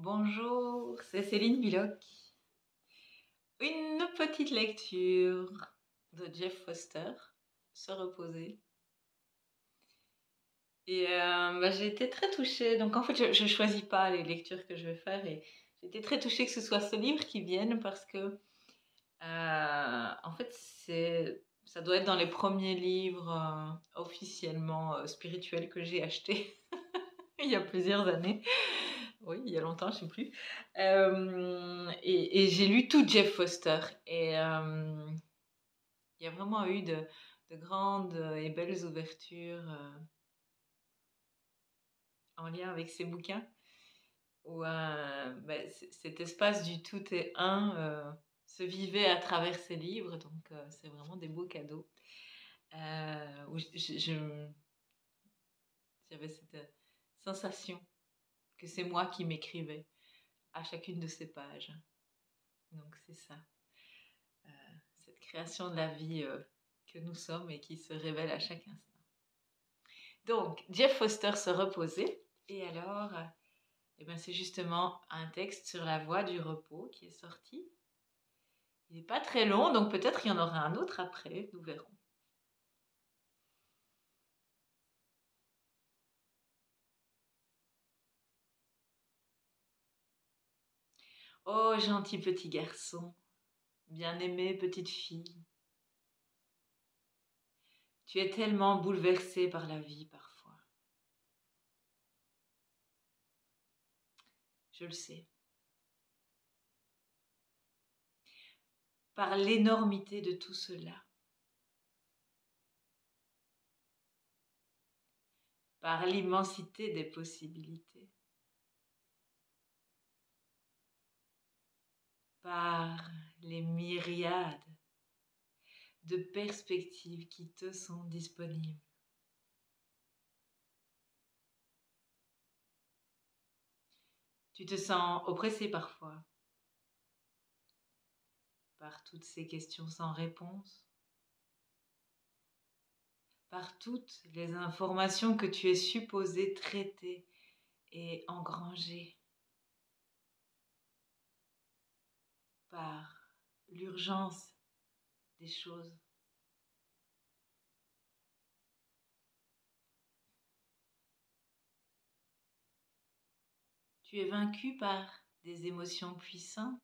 Bonjour, c'est Céline Billoc. Une petite lecture de Jeff Foster, Se reposer. Et j'ai été très touchée. Donc en fait, je ne choisis pas les lectures que je vais faire. Et j'ai été très touchée que ce soit ce livre qui vienne parce que, en fait, ça doit être dans les premiers livres officiellement spirituels que j'ai achetés il y a plusieurs années. Oui, il y a longtemps, je ne sais plus. Et j'ai lu tout Jeff Foster. Et il y a vraiment eu de grandes et belles ouvertures en lien avec ces bouquins. Où cet espace du tout et un se vivait à travers ces livres. Donc, c'est vraiment des beaux cadeaux. Où j'avais cette sensation que c'est moi qui m'écrivais à chacune de ces pages. Donc, c'est ça. Cette création de la vie que nous sommes et qui se révèle à chaque instant. Donc, Jeff Foster, Se reposer. Et alors, c'est justement un texte sur la voie du repos qui est sorti. Il n'est pas très long, donc peut-être il y en aura un autre après, nous verrons. Oh, gentil petit garçon, bien-aimée petite fille, tu es tellement bouleversé par la vie parfois. Je le sais. Par l'énormité de tout cela. Par l'immensité des possibilités. Par les myriades de perspectives qui te sont disponibles. Tu te sens oppressé parfois par toutes ces questions sans réponse, par toutes les informations que tu es supposé traiter et engranger, par l'urgence des choses. Tu es vaincu par des émotions puissantes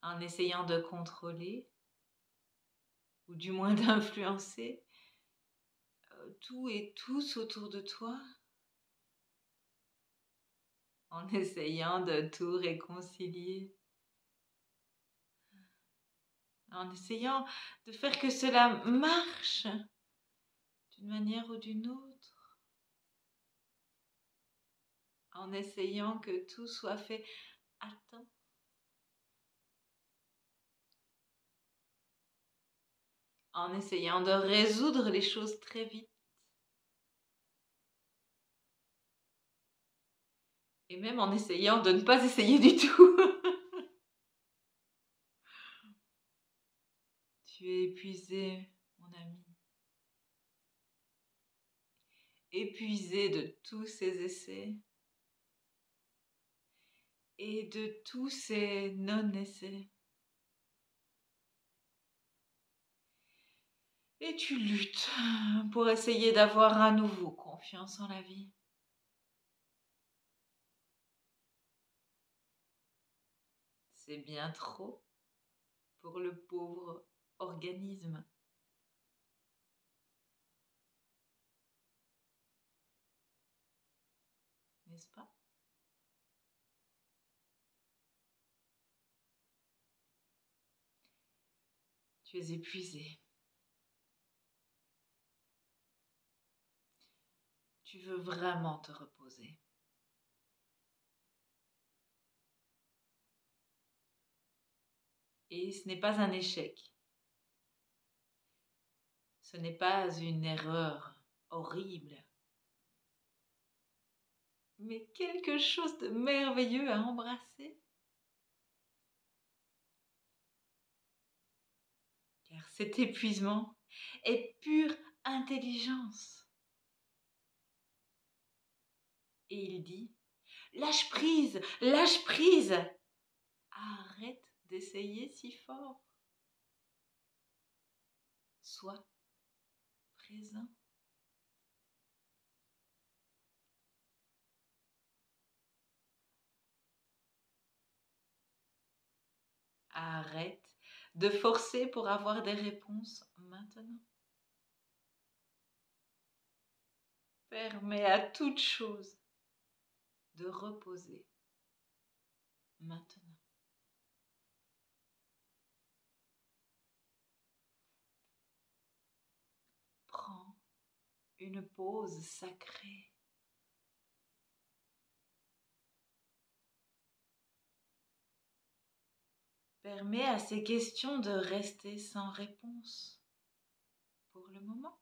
en essayant de contrôler ou du moins d'influencer tout et tous autour de toi, en essayant de tout réconcilier, en essayant de faire que cela marche d'une manière ou d'une autre, en essayant que tout soit fait à temps. En essayant de résoudre les choses très vite. Et même en essayant de ne pas essayer du tout. Tu es épuisé, mon ami. Épuisé de tous ces essais. Et de tous ces non-essais. Et tu luttes pour essayer d'avoir à nouveau confiance en la vie. C'est bien trop pour le pauvre organisme. N'est-ce pas? Tu es épuisé. Tu veux vraiment te reposer. Et ce n'est pas un échec. Ce n'est pas une erreur horrible, mais quelque chose de merveilleux à embrasser. Car cet épuisement est pure intelligence. Et il dit, Lâche prise, lâche prise. Arrête d'essayer si fort. Sois présent. Arrête de forcer pour avoir des réponses maintenant. Permets à toute chose de reposer maintenant. Prends une pause sacrée. Permets à ces questions de rester sans réponse pour le moment.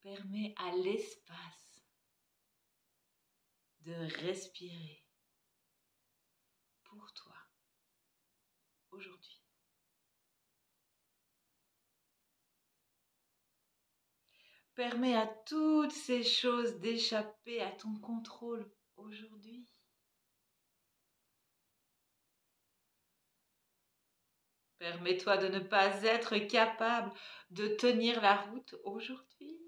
Permets à l'espace de respirer pour toi aujourd'hui. Permets à toutes ces choses d'échapper à ton contrôle aujourd'hui. Permets-toi de ne pas être capable de tenir la route aujourd'hui.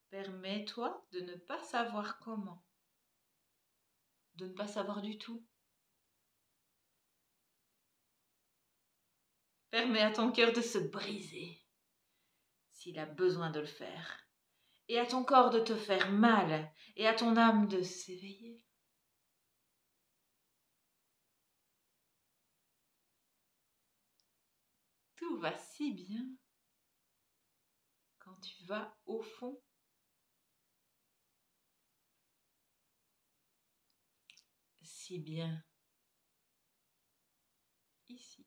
Permets-toi de ne pas savoir comment, de ne pas savoir du tout. Permets à ton cœur de se briser s'il a besoin de le faire, et à ton corps de te faire mal, et à ton âme de s'éveiller. Tout va si bien quand tu vas au fond. Si bien ici.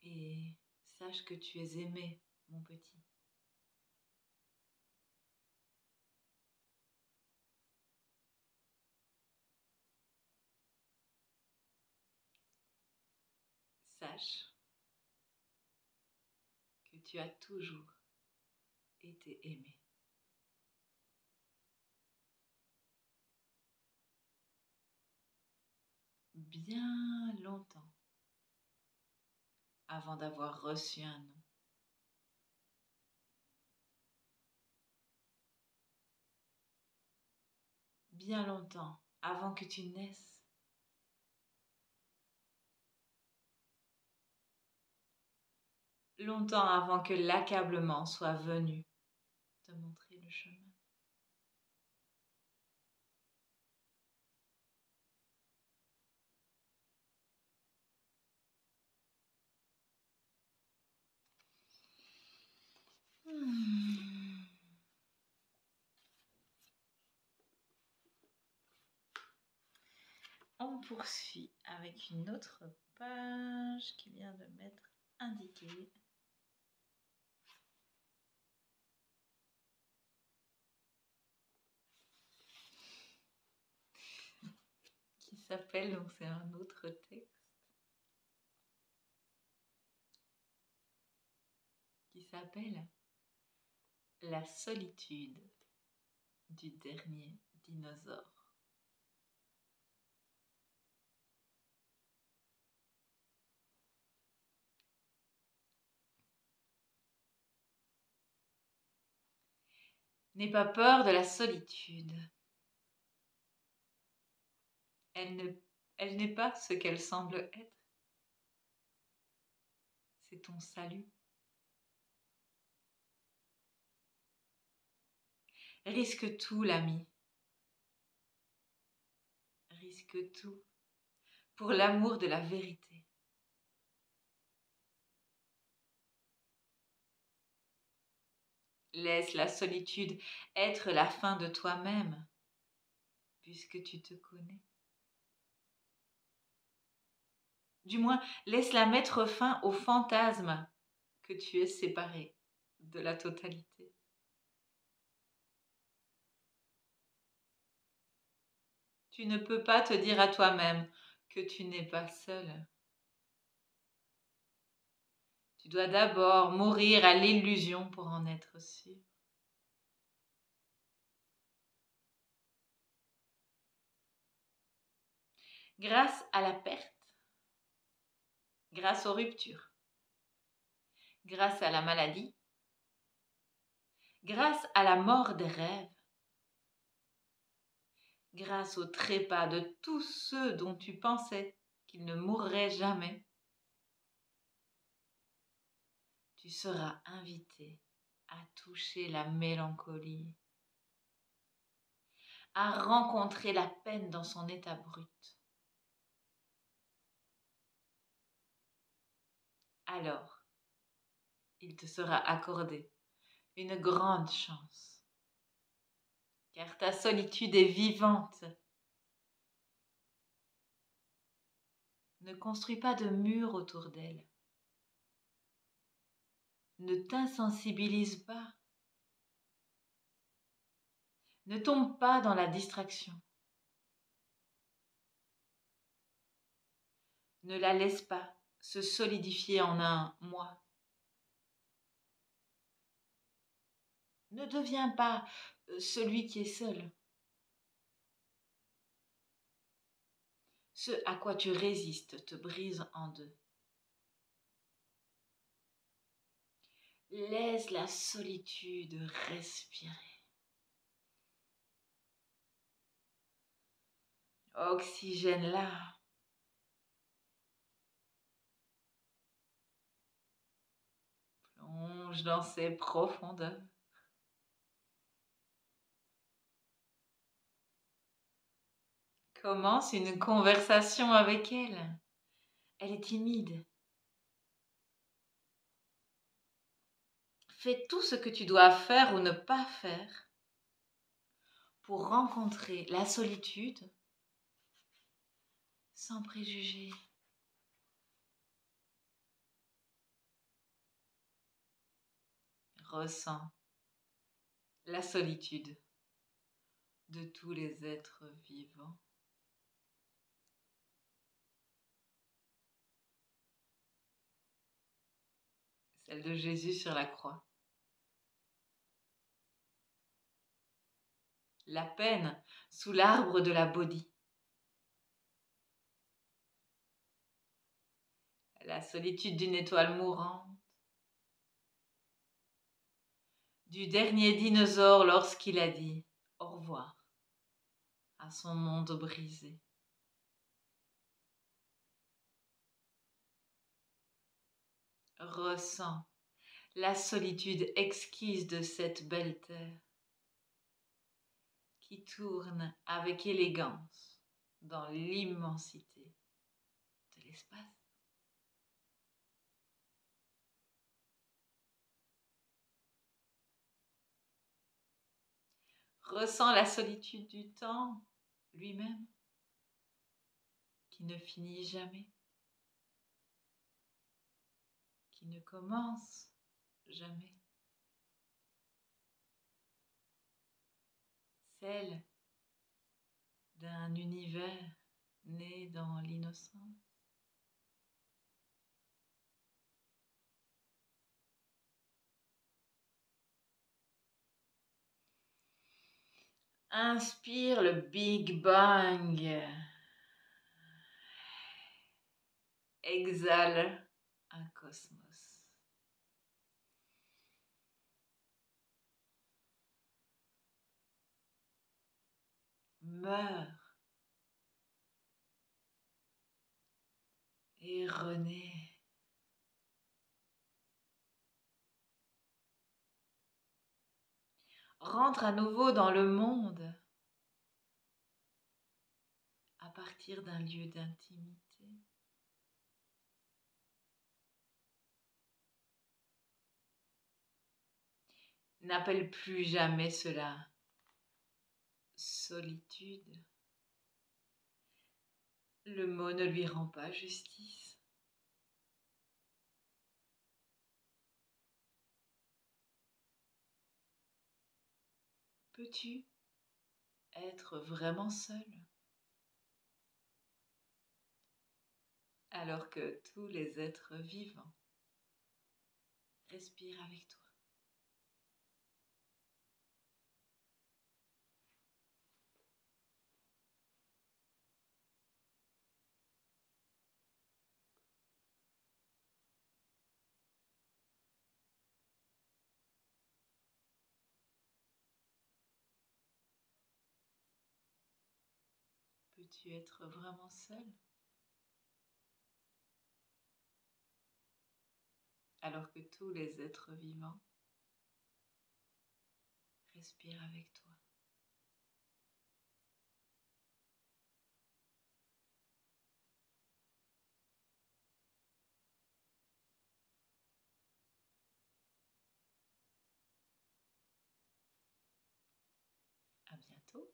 Et sache que tu es aimé, mon petit. Sache que tu as toujours été aimé. Bien longtemps avant d'avoir reçu un nom. Bien longtemps avant que tu naisses. Longtemps avant que l'accablement soit venu te montrer le chemin. On poursuit avec une autre page qui vient de m'être indiquée. Qui s'appelle, donc c'est un autre texte, qui s'appelle La solitude du dernier dinosaure. N'aie pas peur de la solitude. Elle n'est pas ce qu'elle semble être. C'est ton salut. Risque tout, l'ami. Risque tout pour l'amour de la vérité. Laisse la solitude être la fin de toi-même, puisque tu te connais. Du moins, laisse-la mettre fin au fantasme que tu es séparé de la totalité. Tu ne peux pas te dire à toi-même que tu n'es pas seul. Tu dois d'abord mourir à l'illusion pour en être sûr. Grâce à la perte, grâce aux ruptures, grâce à la maladie, grâce à la mort des rêves, grâce au trépas de tous ceux dont tu pensais qu'ils ne mourraient jamais, tu seras invité à toucher la mélancolie, à rencontrer la peine dans son état brut. Alors, il te sera accordé une grande chance, car ta solitude est vivante. Ne construis pas de mur autour d'elle. Ne t'insensibilise pas. Ne tombe pas dans la distraction. Ne la laisse pas se solidifier en un moi. Ne deviens pas celui qui est seul. Ce à quoi tu résistes te brise en deux. Laisse la solitude respirer. Oxygène-la. Plonge dans ses profondeurs. Commence une conversation avec elle. Elle est timide. Fais tout ce que tu dois faire ou ne pas faire pour rencontrer la solitude sans préjugés. Ressens la solitude de tous les êtres vivants. Celle de Jésus sur la croix. La peine sous l'arbre de la Bodhi. La solitude d'une étoile mourante. Du dernier dinosaure lorsqu'il a dit au revoir à son monde brisé. Ressens la solitude exquise de cette belle terre qui tourne avec élégance dans l'immensité de l'espace. Ressens la solitude du temps lui-même qui ne finit jamais, qui ne commence jamais. Celle d'un univers né dans l'innocence. Inspire le Big Bang. Exhale un cosmos. Meurs et renaît. Rentre à nouveau dans le monde à partir d'un lieu d'intimité. N'appelle plus jamais cela solitude. Le mot ne lui rend pas justice. Peux-tu être vraiment seul? alors que tous les êtres vivants respirent avec toi. Peux-tu être vraiment seul alors que tous les êtres vivants respirent avec toi? À bientôt.